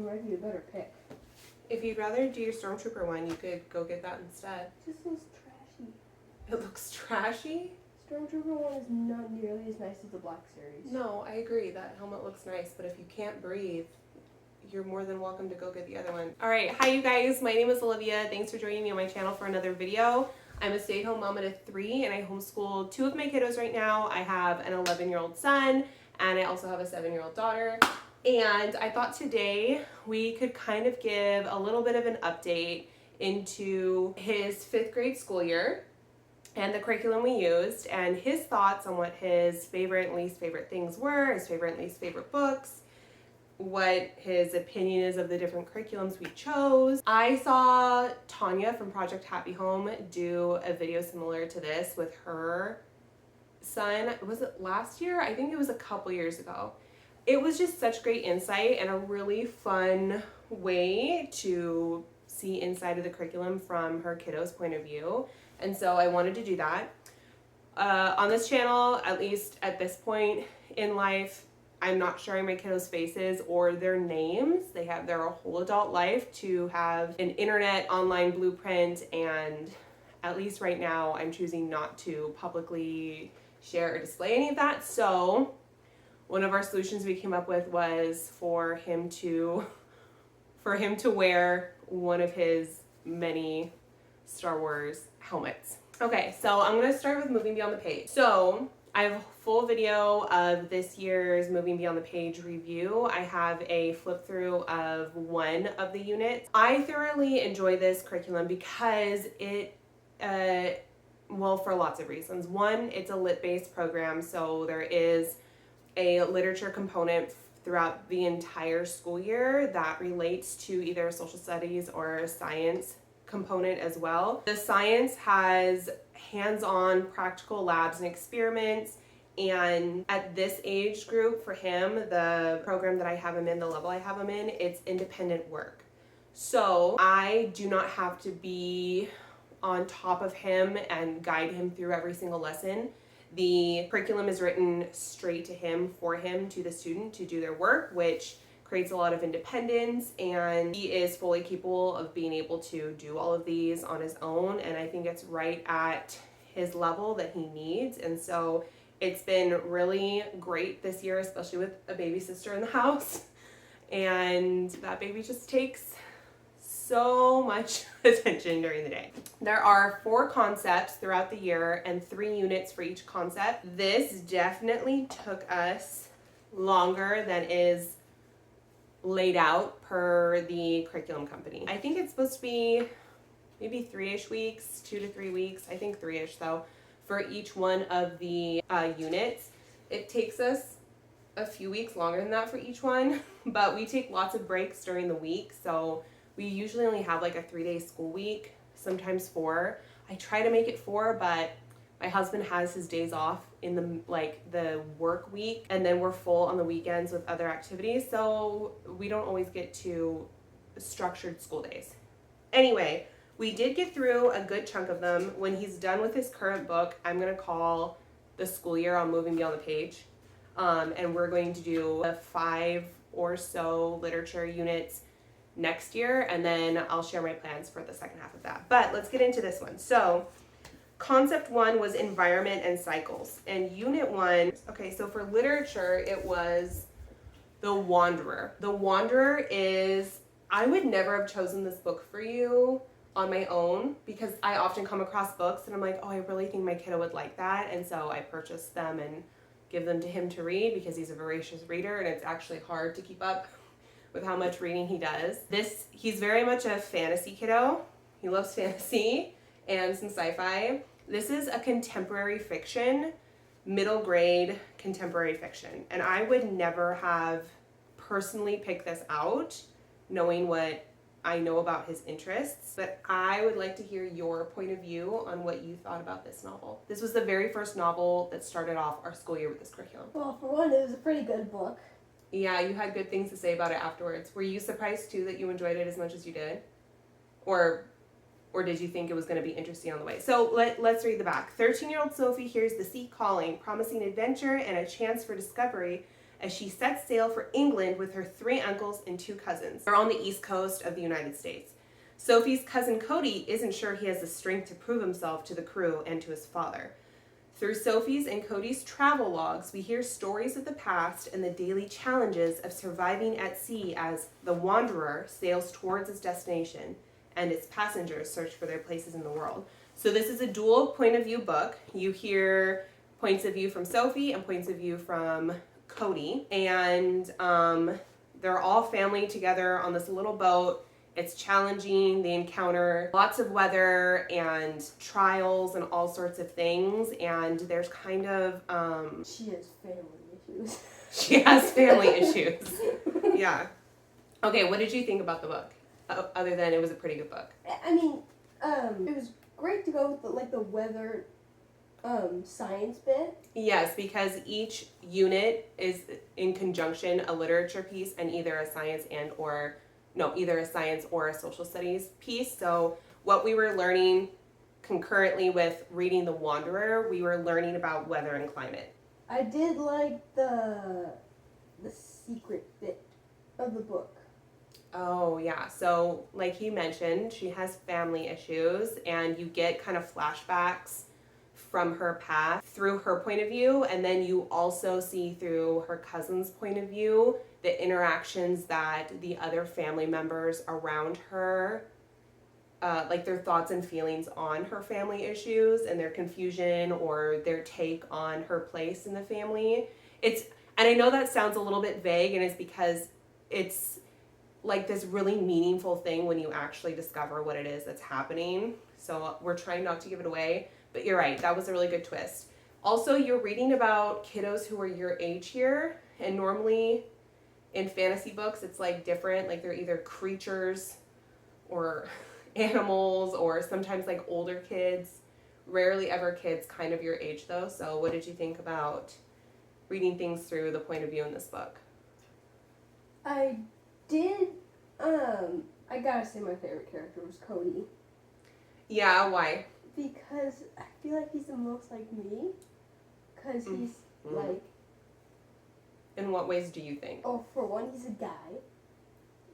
might be a better pick. If you'd rather do your Stormtrooper one, you could go get that instead. It just looks trashy. It looks trashy? Stormtrooper one is not nearly as nice as the Black Series. No, I agree. That helmet looks nice, but if you can't breathe, you're more than welcome to go get the other one. All right, hi you guys. My name is Olivia. Thanks for joining me on my channel for another video. I'm a stay-at-home mom of 3, and I homeschool 2 of my kiddos right now. I have an 11-year-old son, and I also have a 7-year-old daughter. And I thought today we could kind of give a little bit of an update into his 5th grade school year and the curriculum we used, and his thoughts on what his favorite and least favorite things were, his favorite and least favorite books, what his opinion is of the different curriculums we chose. I saw Tanya from Project Happy Home do a video similar to this with her son. Was it last year? I think it was a couple years ago. It was just such great insight and a really fun way to see inside of the curriculum from her kiddo's point of view. And so I wanted to do that. On this channel, at least at this point in life, I'm not sharing my kiddos' faces or their names. They have their whole adult life to have an internet online blueprint, and at least right now I'm choosing not to publicly share or display any of that. So one of our solutions we came up with was for him to wear one of his many Star Wars helmets. Okay, so I'm gonna start with Moving Beyond the Page. So I have a full video of this year's Moving Beyond the Page review. I have a flip through of one of the units. I thoroughly enjoy this curriculum because it, well, for lots of reasons. One, it's a lit-based program, so there is a literature component throughout the entire school year that relates to either a social studies or a science component as well. The science has hands-on practical labs and experiments, and at this age group for him, the program that I have him in, the level I have him in, it's independent work. So I do not have to be on top of him and guide him through every single lesson. The curriculum is written straight to him, for him, to the student to do their work, which creates a lot of independence, and he is fully capable of being able to do all of these on his own, and I think it's right at his level that he needs. And so it's been really great this year, especially with a baby sister in the house, and that baby just takes so much attention during the day. There are 4 concepts throughout the year and 3 units for each concept. This definitely took us longer than is laid out per the curriculum company. I think it's supposed to be maybe 3-ish weeks, 2 to 3 weeks. I think 3-ish though, for each one of the units. It takes us a few weeks longer than that for each one, but we take lots of breaks during the week, so we usually only have like a 3-day school week, sometimes 4. I try to make it 4, but my husband has his days off in the work week, and then we're full on the weekends with other activities, so we don't always get to structured school days. Anyway, we did get through a good chunk of them. When he's done with his current book, I'm gonna call the school year on Moving Beyond the Page, and we're going to do 5 or so literature units next year, and then I'll share my plans for the second half of that. But let's get into this one. So concept 1 was environment and cycles, and unit 1, okay, so for literature it was The Wanderer. The Wanderer is, I would never have chosen this book for you on my own, because I often come across books and I'm like, oh, I really think my kiddo would like that, and so I purchase them and give them to him to read because he's a voracious reader, and it's actually hard to keep up with how much reading he does. He's very much a fantasy kiddo. He loves fantasy and some sci-fi. This is a contemporary fiction, middle grade contemporary fiction, and I would never have personally picked this out knowing what I know about his interests, but I would like to hear your point of view on what you thought about this novel. This was the very first novel that started off our school year with this curriculum. Well, for one, it was a pretty good book. Yeah, you had good things to say about it afterwards. Were you surprised too that you enjoyed it as much as you did? Or did you think it was going to be interesting on the way? So let's read the back. 13-year-old Sophie hears the sea calling, promising adventure and a chance for discovery as she sets sail for England with her 3 uncles and 2 cousins. They're on the east coast of the United States. Sophie's cousin Cody isn't sure he has the strength to prove himself to the crew and to his father. Through Sophie's and Cody's travel logs, we hear stories of the past and the daily challenges of surviving at sea as the Wanderer sails towards its destination and its passengers search for their places in the world. So this is a dual point of view book. You hear points of view from Sophie and points of view from Cody. And they're all family together on this little boat. It's challenging. They encounter lots of weather and trials and all sorts of things. And there's kind of... She has family issues. She has family issues. Yeah. Okay, what did you think about the book? Other than it was a pretty good book. I mean, it was great to go with the weather science bit. Yes, because each unit is in conjunction a literature piece and either a science or a social studies piece. So what we were learning concurrently with reading The Wanderer, we were learning about weather and climate. I did like the secret bit of the book. Oh, yeah. So like he mentioned, she has family issues and you get kind of flashbacks from her past through her point of view, and then you also see through her cousin's point of view the interactions that the other family members around her, like their thoughts and feelings on her family issues and their confusion or their take on her place in the family. And I know that sounds a little bit vague, and it's because it's like this really meaningful thing when you actually discover what it is that's happening. So we're trying not to give it away, but you're right, that was a really good twist. Also, you're reading about kiddos who are your age here, and normally in fantasy books it's like different, like they're either creatures or animals or sometimes like older kids, rarely ever kids kind of your age though. So what did you think about reading things through the point of view in this book? I did, I gotta say my favorite character was Cody. Yeah, why? Because I feel like he's the most like me. Because he's like... In what ways do you think? Oh, for one, he's a guy.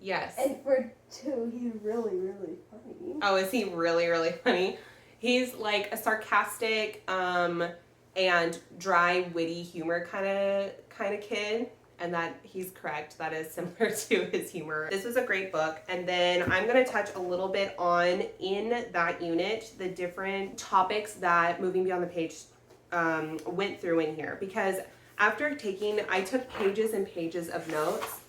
Yes. And for two, he's really, really funny. Oh, is he really, really funny? He's like a sarcastic and dry, witty humor kind of kid. And that he's correct. That is similar to his humor. This was a great book. And then I'm going to touch a little bit on, in that unit, the different topics that Moving Beyond the Page went through in here. Because after I took pages and pages of notes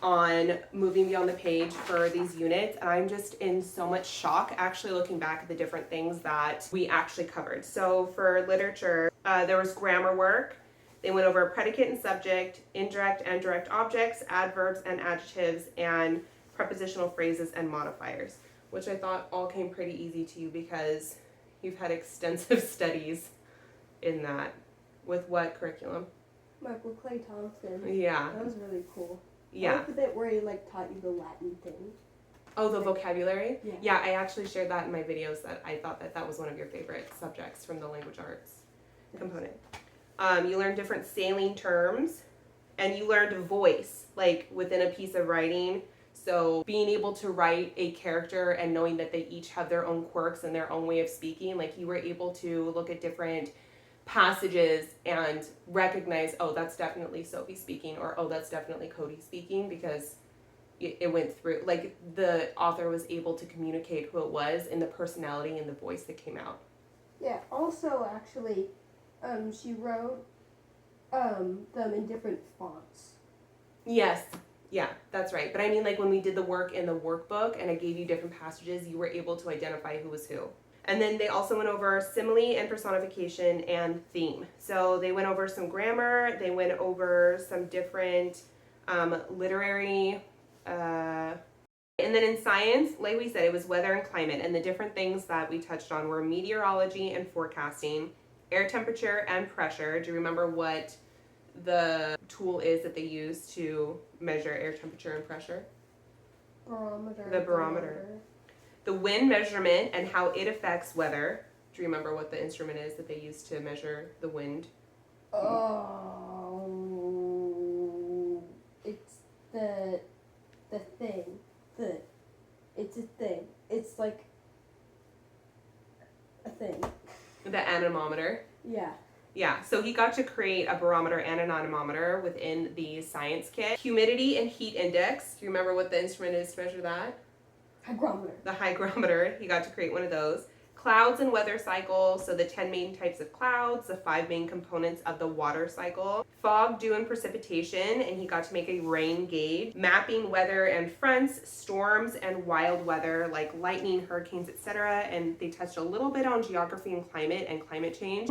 on Moving Beyond the Page for these units. And I'm just in so much shock actually looking back at the different things that we actually covered. So for literature, there was grammar work. They went over predicate and subject, indirect and direct objects, adverbs and adjectives, and prepositional phrases and modifiers, which I thought all came pretty easy to you because you've had extensive studies in that. With what curriculum? Michael Clay Thompson. Yeah. That was really cool. Yeah. I like the bit where he taught you the Latin thing. Oh, the vocabulary? Yeah. Yeah, I actually shared that in my videos that I thought that was one of your favorite subjects from the language arts component. You learned different sailing terms, and you learned voice, like within a piece of writing. So being able to write a character and knowing that they each have their own quirks and their own way of speaking, like you were able to look at different passages and recognize, oh, that's definitely Sophie speaking, or oh, that's definitely Cody speaking, because it went through, like the author was able to communicate who it was and the personality and the voice that came out. Yeah, also actually, she wrote them in different fonts. Yes, yeah, that's right. But I mean, like when we did the work in the workbook and I gave you different passages, you were able to identify who was who. And then they also went over simile and personification and theme. So they went over some grammar, they went over some different literary, and then in science, like we said, it was weather and climate, and the different things that we touched on were meteorology and forecasting, air temperature and pressure. Do you remember what the tool is that they use to measure air temperature and pressure? Barometer. The barometer. The wind measurement and how it affects weather. Do you remember what the instrument is that they use to measure the wind? Oh, the thing. It's a thing. It's like a thing. The anemometer. Yeah. Yeah, so he got to create a barometer and an anemometer within the science kit. Humidity and heat index. Do you remember what the instrument is to measure that? Hygrometer. The hygrometer. He got to create one of those. Clouds and weather cycle, so the 10 main types of clouds, the 5 main components of the water cycle. Fog, dew, and precipitation, and he got to make a rain gauge. Mapping weather and fronts, storms, and wild weather like lightning, hurricanes, etc. And they touched a little bit on geography and climate change.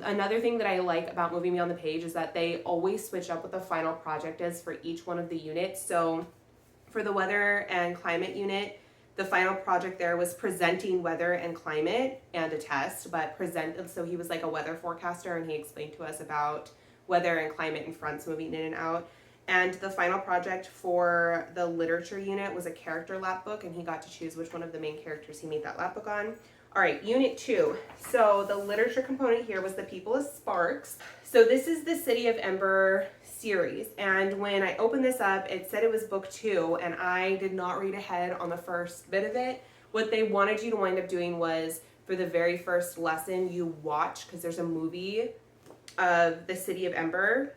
Another thing that I like about Moving Beyond the Page is that they always switch up what the final project is for each one of the units. So for the weather and climate unit, the final project there was presenting weather and climate and a test, so he was like a weather forecaster, and he explained to us about weather and climate and fronts moving in and out. And the final project for the literature unit was a character lap book, and he got to choose which one of the main characters he made that lap book on. All right, unit 2. So the literature component here was the people as sparks. So this is the City of Ember series, and when I opened this up, it said it was book 2, and I did not read ahead on the first bit of it. What they wanted you to wind up doing was, for the very first lesson, you watch, because there's a movie of the City of Ember.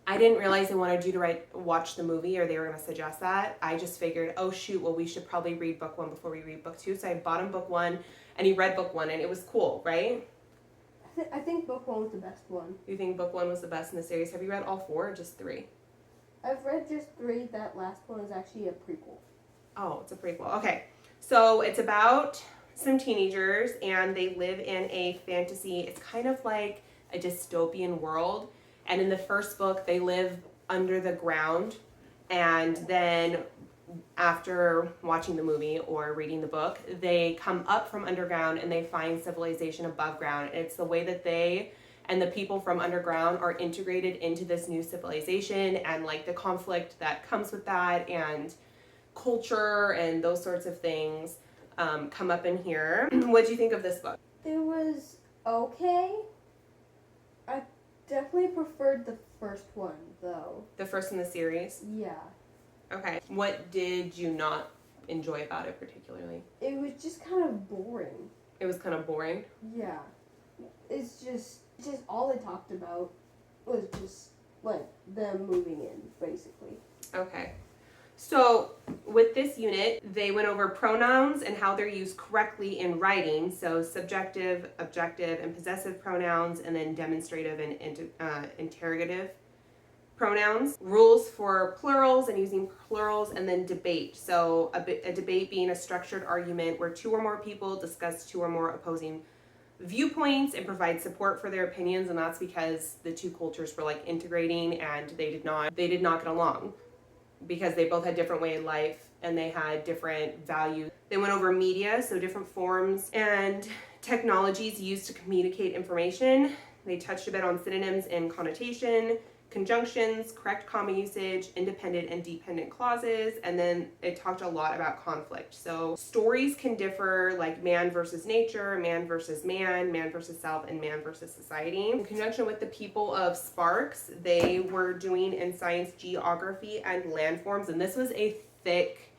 I didn't realize they wanted you to watch the movie, or they were going to suggest that. I just figured, oh shoot, well we should probably read book 1 before we read book 2. So I bought him book 1, and he read book 1, and it was cool, right? I think book 1 was the best one. You think book 1 was the best in the series? Have you read all 4 or just 3? I've read just 3. That last one is actually a prequel. Oh, it's a prequel. Okay. So it's about some teenagers, and they live in a fantasy. It's kind of like a dystopian world. And in the first book, they live under the ground. And then after watching the movie or reading the book, they come up from underground and they find civilization above ground. And it's the way that they and the people from underground are integrated into this new civilization, and like the conflict that comes with that, and culture and those sorts of things come up in here. What do you think of this book? It was okay. I definitely preferred the first one, though. The first in the series? Yeah. Okay. What did you not enjoy about it particularly? It was just kind of boring. It was kind of boring? Yeah. It's just all they talked about was just, like, them moving in, basically. Okay. So with this unit, they went over pronouns and how they're used correctly in writing. So subjective, objective, and possessive pronouns, and then demonstrative and interrogative pronouns. Rules for plurals and using plurals, and then debate. So a debate being a structured argument where 2 or more people discuss 2 or more opposing viewpoints and provide support for their opinions, and that's because the 2 cultures were like integrating, and they did not get along, because they both had different way of life and they had different values. They went over media, so different forms and technologies used to communicate information. They touched a bit on synonyms and connotation, conjunctions, correct comma usage, independent and dependent clauses, and then it talked a lot about conflict. So stories can differ, like man versus nature, man versus man, man versus self, and man versus society. In conjunction with the people of Sparks, they were doing in science geography and landforms, and this was a thick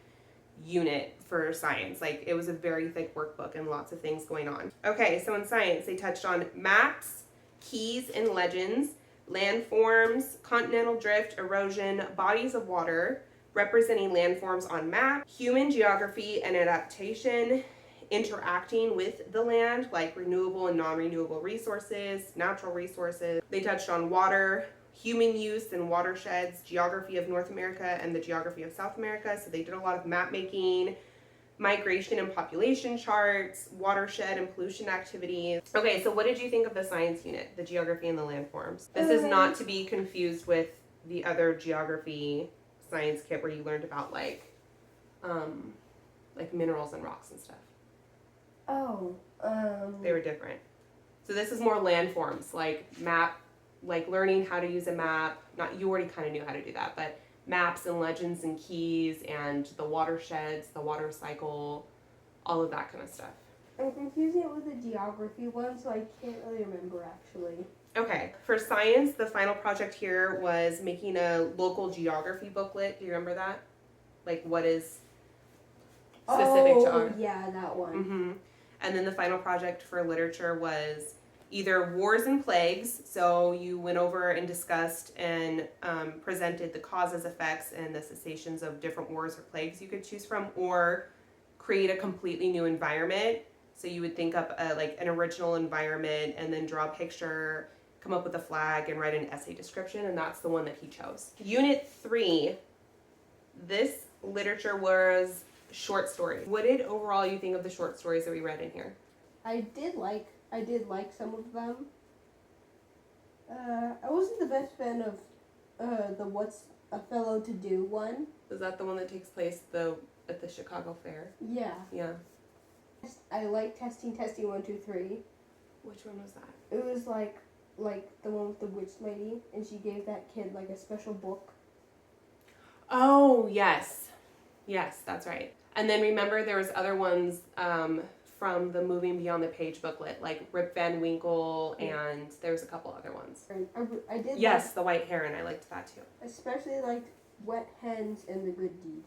unit for science. Like, it was a very thick workbook and lots of things going on. Okay, so in science, they touched on maps, keys, and legends, landforms, continental drift, erosion, bodies of water, representing landforms on map, human geography and adaptation, interacting with the land, like renewable and non-renewable resources, natural resources. They touched on water, human use and watersheds, geography of North America and the geography of South America. So they did a lot of map making, migration and population charts, watershed and pollution activities. Okay, so what did you think of the science unit, the geography and the landforms? This is not to be confused with the other geography science kit where you learned about like minerals and rocks and stuff. Oh, They were different. So this is more landforms, like map, like learning how to use a map. Not, you already kind of knew how to do that, but maps and legends and keys and the watersheds, the water cycle, all of that kind of stuff. I'm confusing it with the geography one, so I can't really remember actually. Okay, for science, the final project here was making a local geography booklet. Do you remember that? Like, what is specific to our... yeah, that one. Mm-hmm. And then the final project for literature was either wars and plagues. So you went over and discussed and presented the causes, effects, and the cessations of different wars or plagues you could choose from, or create a completely new environment. So you would think up like an original environment and then draw a picture, come up with a flag, and write an essay description, and that's the one that he chose. Unit 3, this literature was short stories. What did overall you think of the short stories that we read in here? I did like some of them. I wasn't the best fan of the What's a Fellow to Do one. Is that the one that takes place at the Chicago Fair? Yeah. Yeah. I like testing 1 2 3. Which one was that? It was like the one with the witch lady, and she gave that kid like a special book. Oh, yes. Yes, that's right. And then remember there was other ones from the Moving Beyond the Page booklet, like Rip Van Winkle, and there was a couple other ones. I did. Yes, the White Heron. I liked that too. Especially liked Wet Hens and The Good Deed.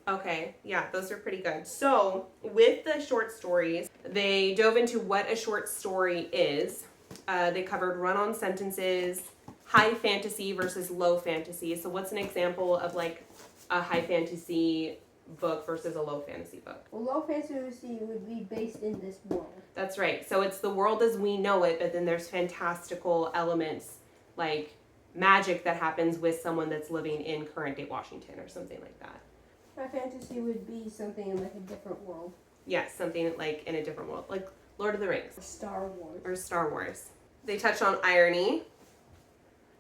Okay, yeah, those are pretty good. So with the short stories, they dove into what a short story is. They covered run-on sentences, high fantasy versus low fantasy. So what's an example of like a high fantasy book versus a low fantasy book? Well, low fantasy would be based in this world. That's right. So it's the world as we know it, but then there's fantastical elements like magic that happens with someone that's living in current day Washington or something like that. High fantasy would be something in like a different world. Yes, something like in a different world, like Lord of the Rings. Or Star Wars. They touched on irony.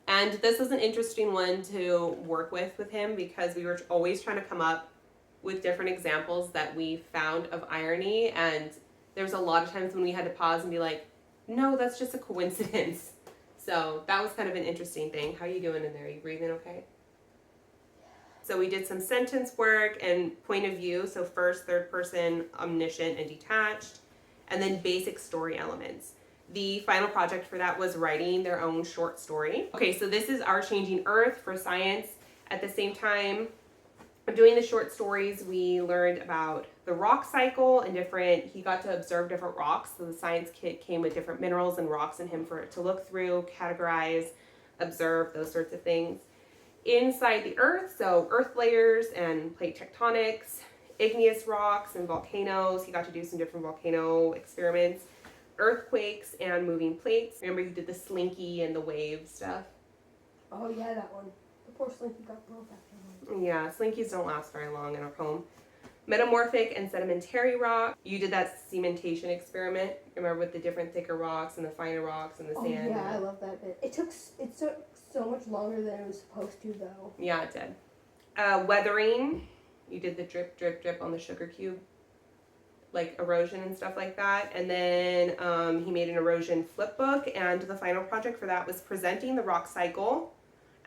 And this was an interesting one to work with him because we were always trying to come up with different examples that we found of irony. And there was a lot of times when we had to pause and be like, no, that's just a coincidence. So that was kind of an interesting thing. How are you doing in there? Are you breathing okay? So we did some sentence work and point of view. So first, third person, omniscient and detached, and then basic story elements. The final project for that was writing their own short story. Okay, so this is Our Changing Earth for science. At the same time, doing the short stories, we learned about the rock cycle and he got to observe different rocks. So the science kit came with different minerals and rocks in him for it to look through, categorize, observe, those sorts of things. Inside the Earth, so earth layers and plate tectonics, igneous rocks and volcanoes. He got to do some different volcano experiments, earthquakes and moving plates. Remember he did the slinky and the wave stuff? Oh yeah, that one. The poor slinky got broke after one. Yeah, slinkies don't last very long in our home. Metamorphic and sedimentary rock. You did that cementation experiment. Remember with the different thicker rocks and the finer rocks and the sand? Yeah, I love that bit. It took so much longer than it was supposed to, though. Yeah, it did. Weathering. You did the drip, drip, drip on the sugar cube. Like erosion and stuff like that. And then he made an erosion flip book. And the final project for that was presenting the rock cycle.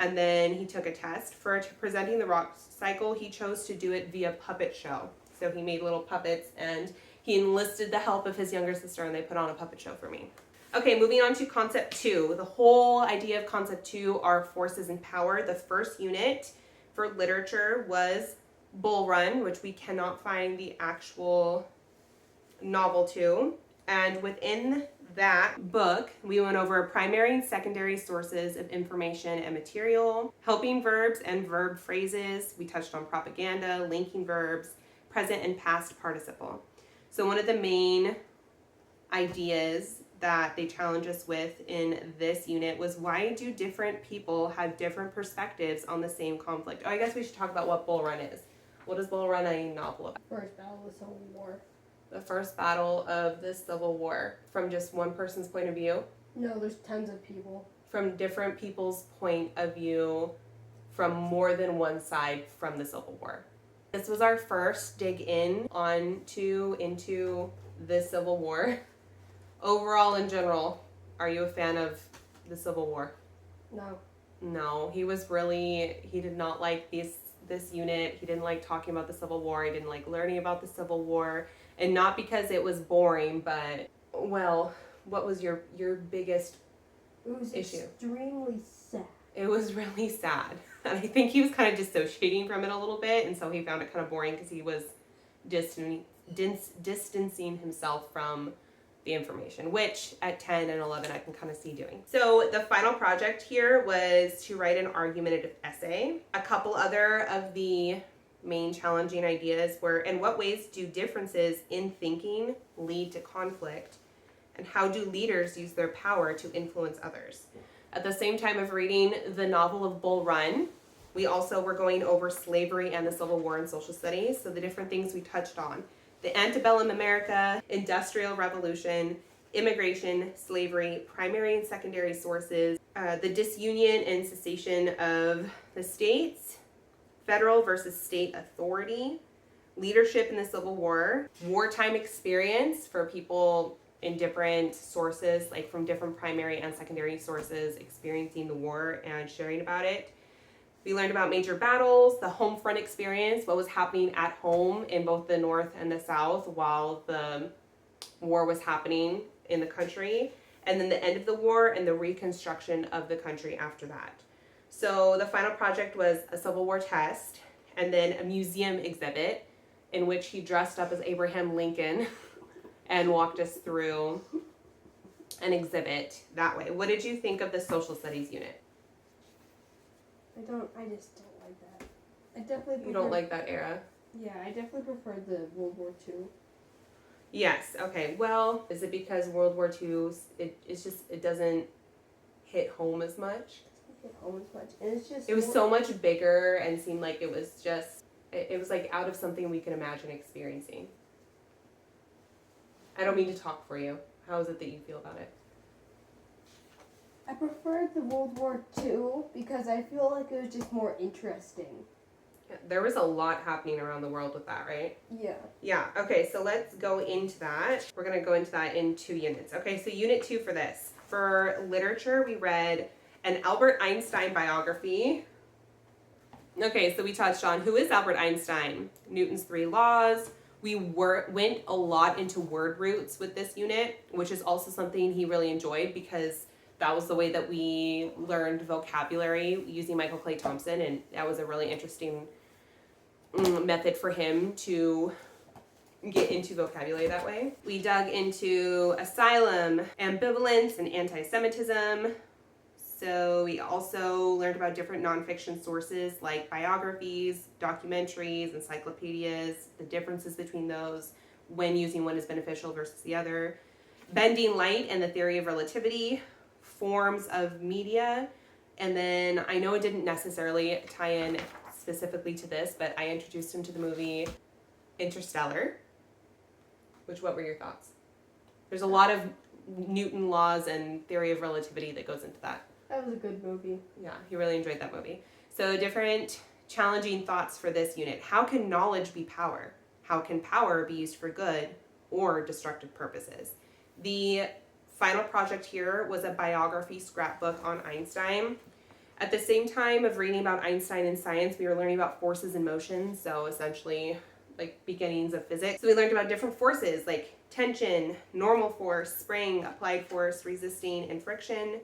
And then he took a test. For presenting the rock cycle, he chose to do it via puppet show. So he made little puppets and he enlisted the help of his younger sister and they put on a puppet show for me. Okay, moving on to concept 2. The whole idea of concept 2 are forces and power. The first unit for literature was Bull Run, which we cannot find the actual novel to. And within that book, we went over primary and secondary sources of information and material, helping verbs and verb phrases. We touched on propaganda, linking verbs, present and past participle. So one of the main ideas that they challenge us with in this unit was, why do different people have different perspectives on the same conflict? Oh, I guess we should talk about what Bull Run is. What is Bull Run a novel about? First battle of the Civil War. The first battle of the Civil War, from just one person's point of view? No, there's tons of people. From different people's point of view, from more than one side from the Civil War. This was our first dig into the Civil War. Overall, in general, are you a fan of the Civil War? No. No, he did not like this unit. He didn't like talking about the Civil War. He didn't like learning about the Civil War. And not because it was boring, but, well, what was your biggest It was issue. extremely sad. It was really sad. And I think he was kind of dissociating from it a little bit, and so he found it kind of boring because he was distancing himself from the information, which at 10 and 11 I can kind of see doing. So the final project here was to write an argumentative essay. A couple other of the main challenging ideas were, in what ways do differences in thinking lead to conflict? And how do leaders use their power to influence others? At the same time of reading the novel of Bull Run, we also were going over slavery and the Civil War in social studies. So the different things we touched on: the antebellum America, industrial revolution, immigration, slavery, primary and secondary sources, the disunion and cessation of the states, federal versus state authority, leadership in the Civil War, wartime experience for people in different sources, like from different primary and secondary sources, experiencing the war and sharing about it. We learned about major battles, the home front experience, what was happening at home in both the North and the South while the war was happening in the country, and then the end of the war and the reconstruction of the country after that. So the final project was a Civil War test and then a museum exhibit in which he dressed up as Abraham Lincoln and walked us through an exhibit that way. What did you think of the social studies unit? I just don't like that. I definitely prefer, You don't like that era? Yeah, I definitely prefer the World War II. Yes, okay. Well, is it because World War II, it doesn't hit home as much? It doesn't hit home as much. And it's just... It was so much bigger and seemed like it was just, it was like out of something we could imagine experiencing. I don't mean to talk for you. How is it that you feel about it? I preferred the World War II because I feel like it was just more interesting. Yeah, there was a lot happening around the world with that, right? Yeah. Yeah, okay, so let's go into that. We're going to go into that in 2 units. Okay, so unit 2 for this. For literature, we read an Albert Einstein biography. Okay, so we touched on who is Albert Einstein, Newton's 3 laws. We went a lot into word roots with this unit, which is also something he really enjoyed because that was the way that we learned vocabulary using Michael Clay Thompson, and that was a really interesting method for him to get into vocabulary that way. We dug into asylum, ambivalence, and anti-Semitism. So we also learned about different nonfiction sources like biographies, documentaries, encyclopedias, the differences between those, when using one is beneficial versus the other. Bending light and the theory of relativity, forms of media, and then I know it didn't necessarily tie in specifically to this, but I introduced him to the movie Interstellar. What were your thoughts? There's a lot of Newton laws and theory of relativity that goes into that. That was a good movie. Yeah, he really enjoyed that movie. So different challenging thoughts for this unit. How can knowledge be power? How can power be used for good or destructive purposes? The final project here was a biography scrapbook on Einstein. At the same time of reading about Einstein in science, we were learning about forces and motions, so essentially like beginnings of physics. So we learned about different forces like tension, normal force, spring, applied force, resisting, and friction.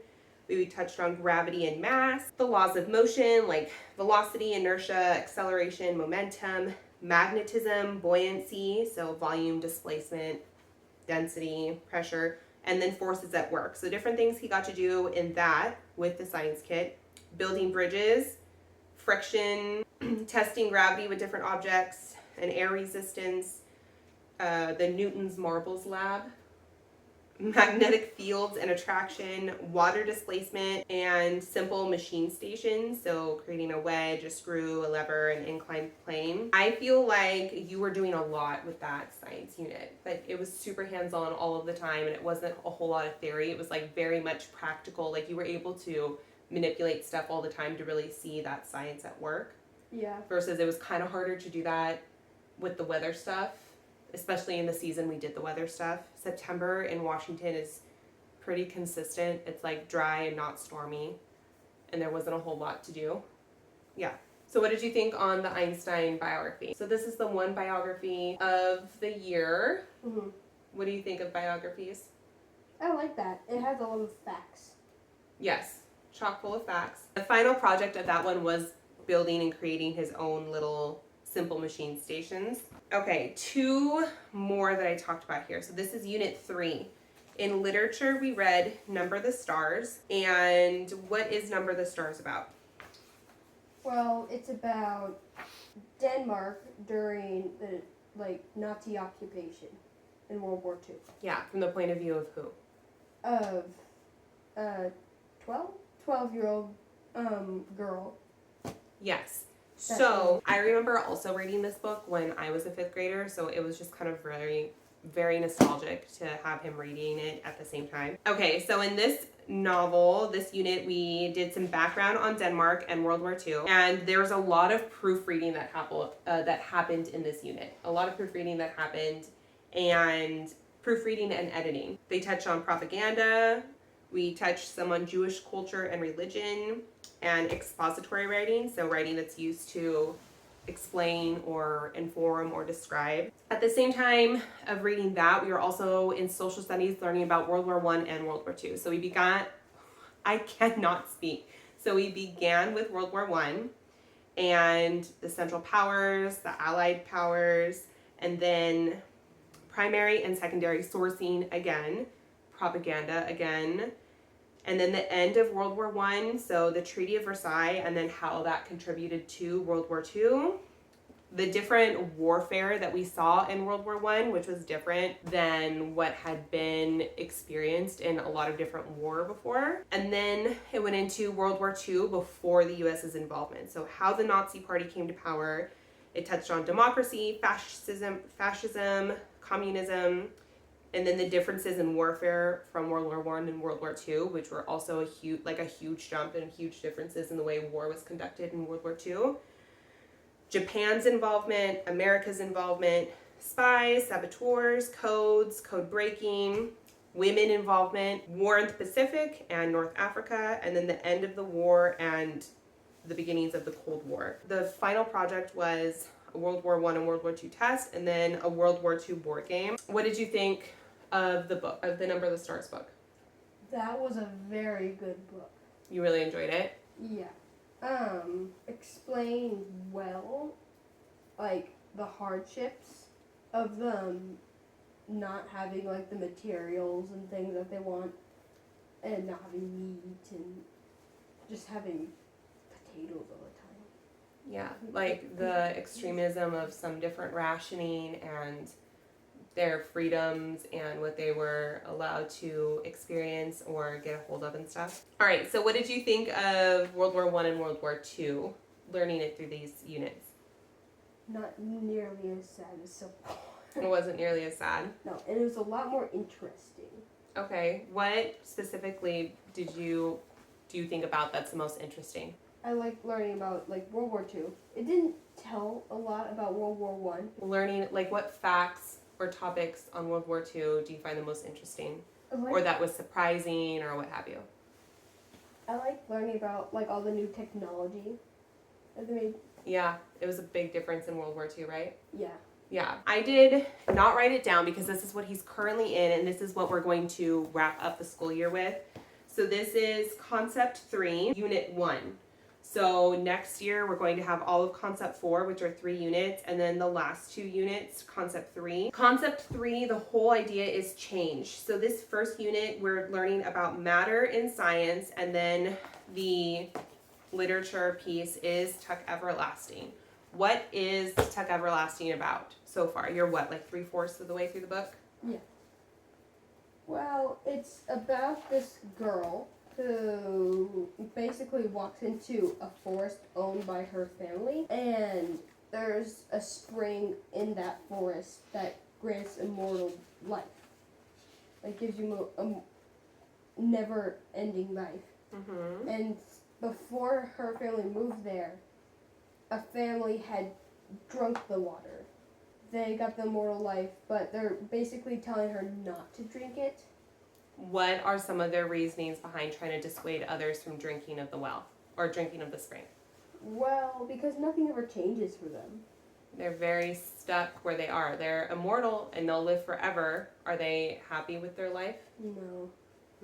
We touched on gravity and mass, the laws of motion like velocity, inertia, acceleration, momentum, magnetism, buoyancy, so volume, displacement, density, pressure, and then forces at work. So different things he got to do in that with the science kit. Building bridges, friction, testing gravity with different objects, and air resistance, the Newton's Marbles Lab, magnetic fields and attraction, water displacement, and simple machine stations, so creating a wedge, a screw, a lever, an inclined plane. I feel like you were doing a lot with that science unit. Like it was super hands-on all of the time, and it wasn't a whole lot of theory. It was like very much practical. Like you were able to manipulate stuff all the time to really see that science at work. Yeah. Versus it was kind of harder to do that with the weather stuff. Especially in the season we did the weather stuff. September in Washington is pretty consistent. It's like dry and not stormy, and there wasn't a whole lot to do. Yeah. So what did you think on the Einstein biography? So this is the one biography of the year. Mm-hmm. What do you think of biographies? I like that. It has a lot of facts. Yes, chock full of facts. The final project of that one was building and creating his own little simple machine stations. Okay, 2 more that I talked about here. So this is unit 3. In literature, we read Number the Stars. And what is Number the Stars about? Well, it's about Denmark during the Nazi occupation in World War II. Yeah, from the point of view of who? Of 12-year-old girl. Yes. So I remember also reading this book when I was a 5th grader, so it was just kind of very, very nostalgic to have him reading it at the same time. Okay, so in this novel, this unit, we did some background on Denmark and World War II, and there was a lot of proofreading that happened in this unit. A lot of proofreading that happened, and proofreading and editing. They touched on propaganda. We touched some on Jewish culture and religion, and expository writing, so writing that's used to explain or inform or describe. At the same time of reading that, we were also in social studies learning about World War I and World War II. So we began, I cannot speak. So we began with World War I and the Central Powers, the Allied powers, and then primary and secondary sourcing again, propaganda again, and then the end of World War I, so the Treaty of Versailles, and then how that contributed to World War II. The different warfare that we saw in World War I, which was different than what had been experienced in a lot of different war before. And then it went into World War II before the US's involvement. So how the Nazi Party came to power. It touched on democracy, fascism, communism, and then the differences in warfare from World War I and World War II, which were also a huge jump and huge differences in the way war was conducted in World War II. Japan's involvement, America's involvement, spies, saboteurs, codes, code breaking, women involvement, war in the Pacific and North Africa, and then the end of the war and the beginnings of the Cold War. The final project was a World War I and World War II test, and then a World War II board game. What did you think of the book, of the Number of the Stars book? That was a very good book. You really enjoyed it? Yeah. Explained well, the hardships of them not having, the materials and things that they want, and not having meat, and just having potatoes all the time. Yeah, like the extremism of some different rationing and their freedoms and what they were allowed to experience or get a hold of and stuff. All right, so what did you think of World War I and World War II, learning it through these units? Not nearly as sad as Civil War. It wasn't nearly as sad? No, and it was a lot more interesting. Okay, what specifically do you think about that's the most interesting? I like learning about, World War II. It didn't tell a lot about World War I. Learning, what facts or topics on World War II do you find the most interesting? Or that was surprising, or what have you? I like learning about, all the new technology that they made. Yeah, it was a big difference in World War II, right? Yeah. Yeah. I did not write it down because this is what he's currently in, and this is what we're going to wrap up the school year with. So this is Concept 3, Unit 1. So next year we're going to have all of Concept 4, which are 3 units, and then the last 2 units, Concept 3. Concept 3, the whole idea is change. So this first unit, we're learning about matter in science, and then the literature piece is Tuck Everlasting. What is Tuck Everlasting about so far? You're what, 3/4 of the way through the book? Yeah. Well, it's about this girl who basically walks into a forest owned by her family, and there's a spring in that forest that grants immortal life. It gives you a never-ending life. Mm-hmm. And before her family moved there, a family had drunk the water. They got the immortal life, but they're basically telling her not to drink it. What are some of their reasonings behind trying to dissuade others from drinking of the well or drinking of the spring? Well, because nothing ever changes for them. They're very stuck where they are. They're immortal and they'll live forever. Are they happy with their life? No.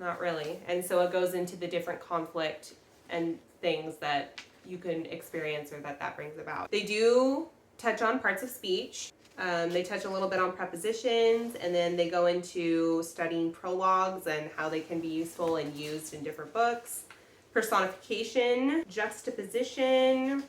not really. And so it goes into the different conflict and things that you can experience or that brings about. They do touch on parts of speech. They touch a little bit on prepositions, and then they go into studying prologues and how they can be useful and used in different books. Personification, juxtaposition.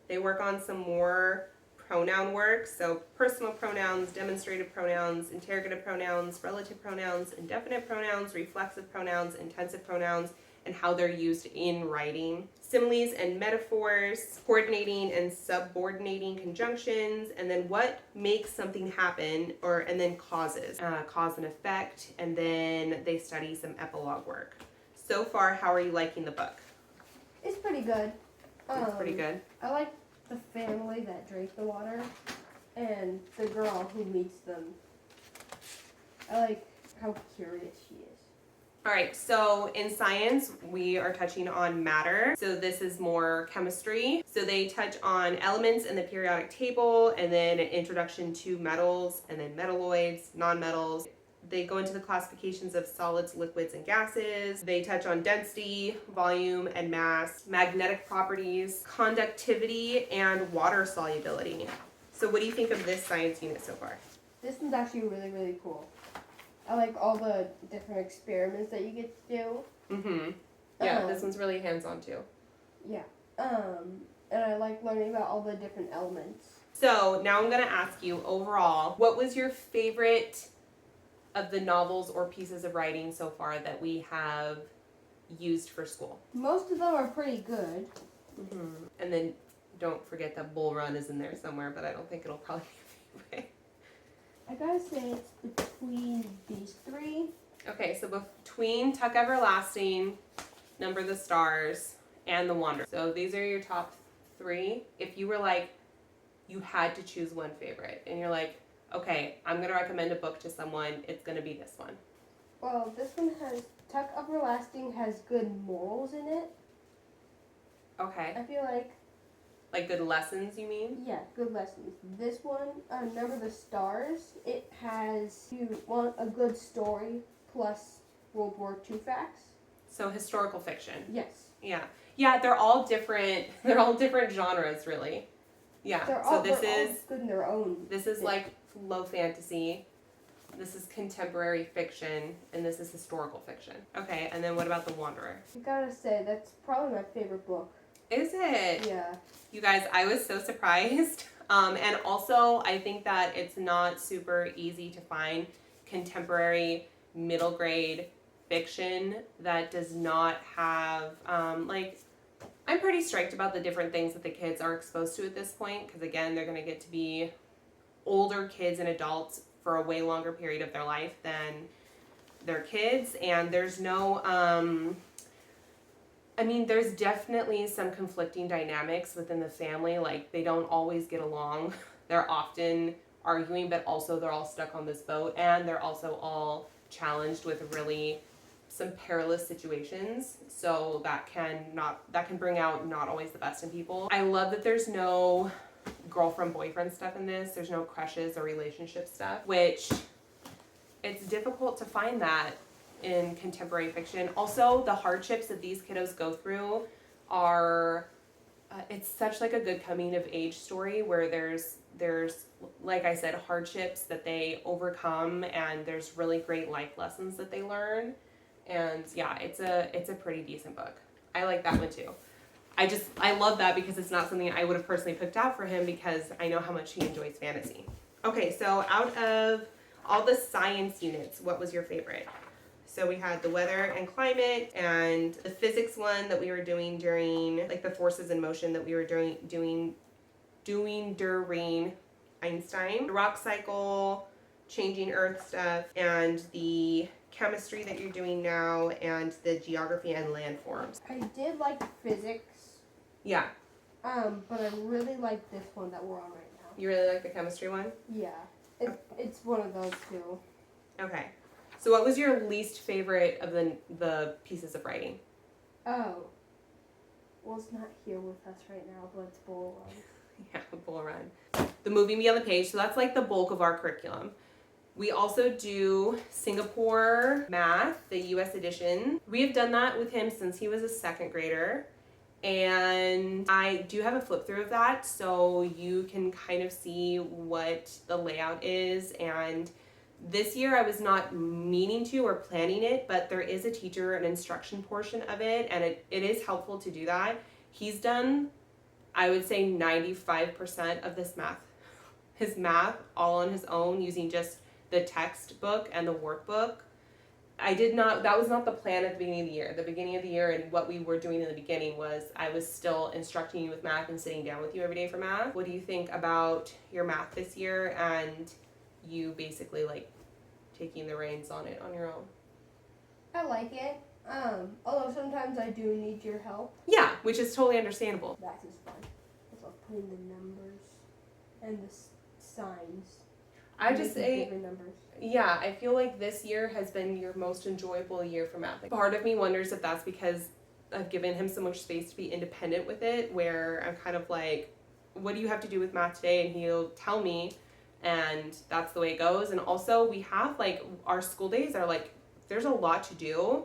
They work on some more pronoun work, so personal pronouns, demonstrative pronouns, interrogative pronouns, relative pronouns, indefinite pronouns, reflexive pronouns, intensive pronouns, and how they're used in writing. Similes and metaphors, coordinating and subordinating conjunctions, and then what makes something happen, and then causes, cause and effect, and then they study some epilogue work. So far, how are you liking the book? It's pretty good. It's pretty good. I like the family that drank the water and the girl who meets them. I like how curious she is. All right, so in science, we are touching on matter. So this is more chemistry. So they touch on elements in the periodic table, and then an introduction to metals, and then metalloids, nonmetals. They go into the classifications of solids, liquids, and gases. They touch on density, volume, and mass, magnetic properties, conductivity, and water solubility. So what do you think of this science unit so far? This one's actually really, really cool. I like all the different experiments that you get to do. Mm-hmm. Yeah, this one's really hands-on too. Yeah. And I like learning about all the different elements. So now I'm gonna ask you overall, what was your favorite of the novels or pieces of writing so far that we have used for school? Most of them are pretty good. Mm-hmm. And then don't forget that Bull Run is in there somewhere, but I don't think it'll probably be a favorite. I gotta say it's between these three. Okay, so between Tuck Everlasting, Number the Stars, and The Wanderer. So these are your top three. If you were like, you had to choose one favorite, and you're like, okay, I'm gonna recommend a book to someone, it's gonna be this one. Well, this one has, Tuck Everlasting has good morals in it. Okay. I feel like. Like good lessons, you mean? Yeah, good lessons. This one, Number the Stars, it has, you want a good story plus World War II facts. So historical fiction. Yes. Yeah. Yeah, they're all different genres, really. Yeah. They're so all, this they're is all good in their own. This is like low fantasy. This is contemporary fiction, and this is historical fiction. Okay, and then what about The Wanderer? I gotta say, that's probably my favorite book. Is it? Yeah. You guys, I was so surprised. And also, I think that it's not super easy to find contemporary middle grade fiction that does not have, I'm pretty striked about the different things that the kids are exposed to at this point, because again, they're going to get to be older kids and adults for a way longer period of their life than their kids, and there's no, there's definitely some conflicting dynamics within the family. Like, they don't always get along. They're often arguing, but also they're all stuck on this boat, and they're also all challenged with really some perilous situations. So that can bring out not always the best in people. I love that there's no girlfriend boyfriend stuff in this. There's no crushes or relationship stuff, which it's difficult to find that in contemporary fiction. Also, the hardships that these kiddos go through are it's such like a good coming of age story where there's like I said, hardships that they overcome, and there's really great life lessons that they learn. And yeah, it's a pretty decent book. I like that one too. I love that because it's not something I would have personally picked out for him, because I know how much he enjoys fantasy. Okay, so out of all the science units, what was your favorite? So we had the weather and climate, and the physics one that we were doing during, like the forces in motion that we were doing during Einstein, the rock cycle, changing Earth stuff, and the chemistry that you're doing now, and the geography and landforms. I did like physics. Yeah. But I really like this one that we're on right now. You really like the chemistry one? Yeah. It's one of those two. Okay. So what was your least favorite of the pieces of writing? Oh. Well, it's not here with us right now, but it's Bull Run. Yeah, Bull Run. The moving beyond the page, so that's like the bulk of our curriculum. We also do Singapore math, the US edition. We have done that with him since he was a second grader. And I do have a flip through of that, so you can kind of see what the layout is. And this year I was not meaning to or planning it, but there is a teacher and instruction portion of it, and it is helpful to do that. He's done, I would say, 95% of his math all on his own using just the textbook and the workbook. That was not the plan at the beginning of the year. The beginning of the year and what we were doing in the beginning was I was still instructing you with math and sitting down with you every day for math. What do you think about your math this year and you basically like taking the reins on it on your own? I like it. Although sometimes I do need your help. Yeah, which is totally understandable. That is fun. It's like putting the numbers and the signs. I just say, different numbers. yeah, I feel like this year has been your most enjoyable year for math. Part of me wonders if that's because I've given him so much space to be independent with it, where I'm kind of like, what do you have to do with math today? And he'll tell me, and that's the way it goes. And also we have like, our school days are like, there's a lot to do,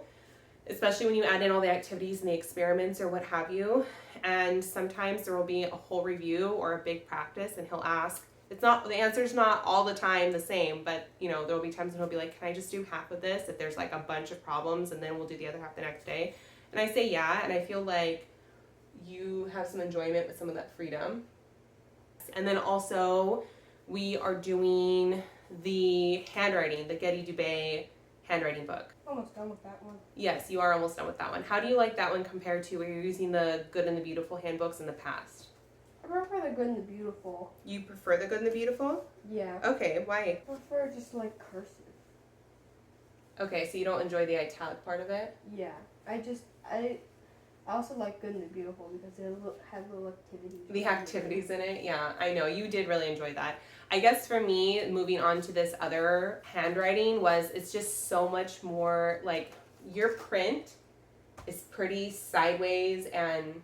especially when you add in all the activities and the experiments or what have you. And sometimes there will be a whole review or a big practice, and he'll ask, the answer's not all the time the same, but you know, there'll be times when he'll be like, can I just do half of this if there's like a bunch of problems, and then we'll do the other half the next day. And I say yeah, and I feel like you have some enjoyment with some of that freedom. And then also we are doing the handwriting, the Getty Dubay handwriting book. Almost done with that one. Yes, you are almost done with that one. How do you like that one compared to where you're using the Good and the Beautiful handbooks in the past? I prefer the Good and the Beautiful. You prefer the Good and the Beautiful? Yeah. Okay, why? I prefer just like cursive. Okay, so you don't enjoy the italic part of it? Yeah. I also like Good and the Beautiful because they have little activities. The activities in it, yeah, I know. You did really enjoy that. I guess for me, moving on to this other handwriting it's just so much more, like, your print is pretty sideways and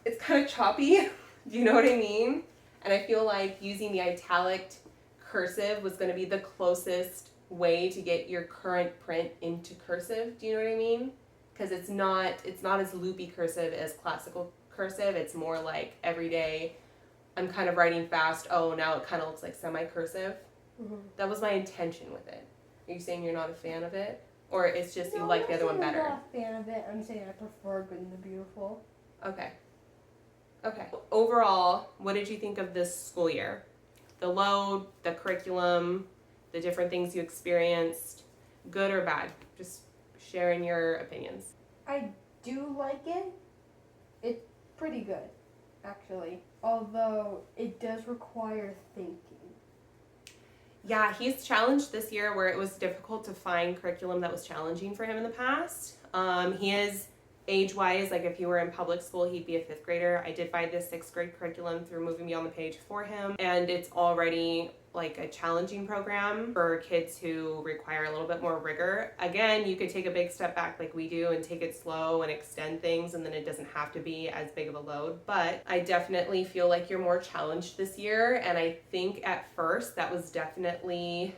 it's kind of choppy. Do you know what I mean? And I feel like using the italic cursive was going to be the closest way to get your current print into cursive. Do you know what I mean? Because it's not as loopy cursive as classical cursive. It's more like everyday, I'm kind of writing fast. Oh, now it kind of looks like semi-cursive. Mm-hmm. That was my intention with it. Are you saying you're not a fan of it? Or it's just you like the other one better? I'm not a fan of it. I'm saying I prefer Good and the Beautiful. Okay. Overall, what did you think of this school year? The load, the curriculum, the different things you experienced, good or bad? Just sharing your opinions. I do like it. It's pretty good, actually. Although it does require thinking. Yeah, he's challenged this year where it was difficult to find curriculum that was challenging for him in the past. He is age-wise, like if you were in public school, he'd be a 5th grader. I did find this 6th grade curriculum through Moving Beyond the Page for him, and it's already like a challenging program for kids who require a little bit more rigor. Again, you could take a big step back like we do and take it slow and extend things, and then it doesn't have to be as big of a load. But I definitely feel like you're more challenged this year, and I think at first that was definitely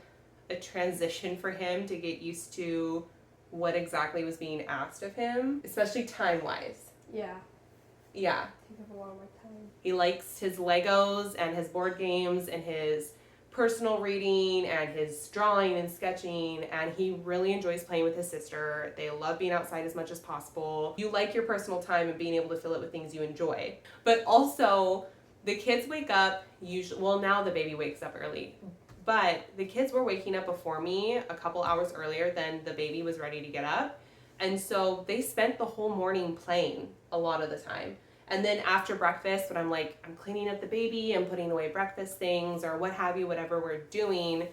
a transition for him to get used to what exactly was being asked of him, especially time-wise. Yeah. Yeah. Takes up a lot of my time. He likes his Legos and his board games and his personal reading and his drawing and sketching, and he really enjoys playing with his sister. They love being outside as much as possible. You like your personal time and being able to fill it with things you enjoy. But also, the kids wake up usually, well, now the baby wakes up early, but the kids were waking up before me a couple hours earlier than the baby was ready to get up. And so they spent the whole morning playing a lot of the time. And then after breakfast, when I'm cleaning up the baby, I'm putting away breakfast things or what have you, whatever we're doing,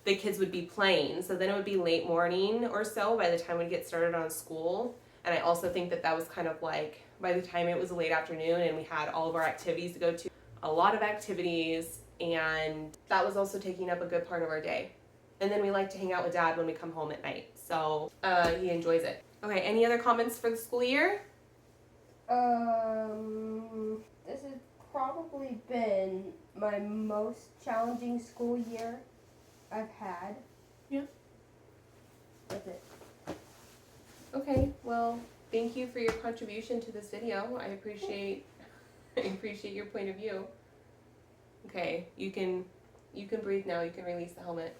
the kids would be playing. So then it would be late morning or so by the time we'd get started on school. And I also think that was kind of like, by the time it was a late afternoon and we had all of our activities to go to, a lot of activities, and that was also taking up a good part of our day. And then we like to hang out with Dad when we come home at night. So he enjoys it. Okay, any other comments for the school year? This is probably been my most challenging school year I've had. Yeah. That's it. Okay, well, thank you for your contribution to this video. I appreciate your point of view. Okay, you can breathe now. You can release the helmet.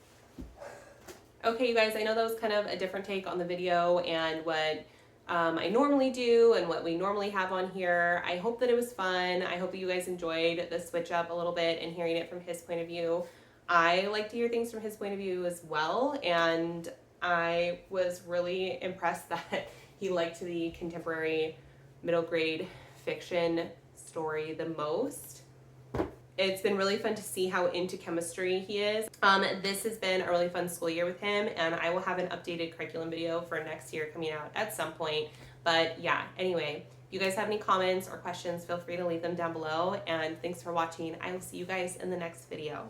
Okay, you guys, I know that was kind of a different take on the video and what I normally do and what we normally have on here. I hope that it was fun. I hope that you guys enjoyed the switch up a little bit and hearing it from his point of view. I like to hear things from his point of view as well, and I was really impressed that he liked the contemporary middle grade fiction story the most. It's been really fun to see how into chemistry he is. This has been a really fun school year with him, and I will have an updated curriculum video for next year coming out at some point. But yeah, anyway, if you guys have any comments or questions, feel free to leave them down below, and thanks for watching. I will see you guys in the next video.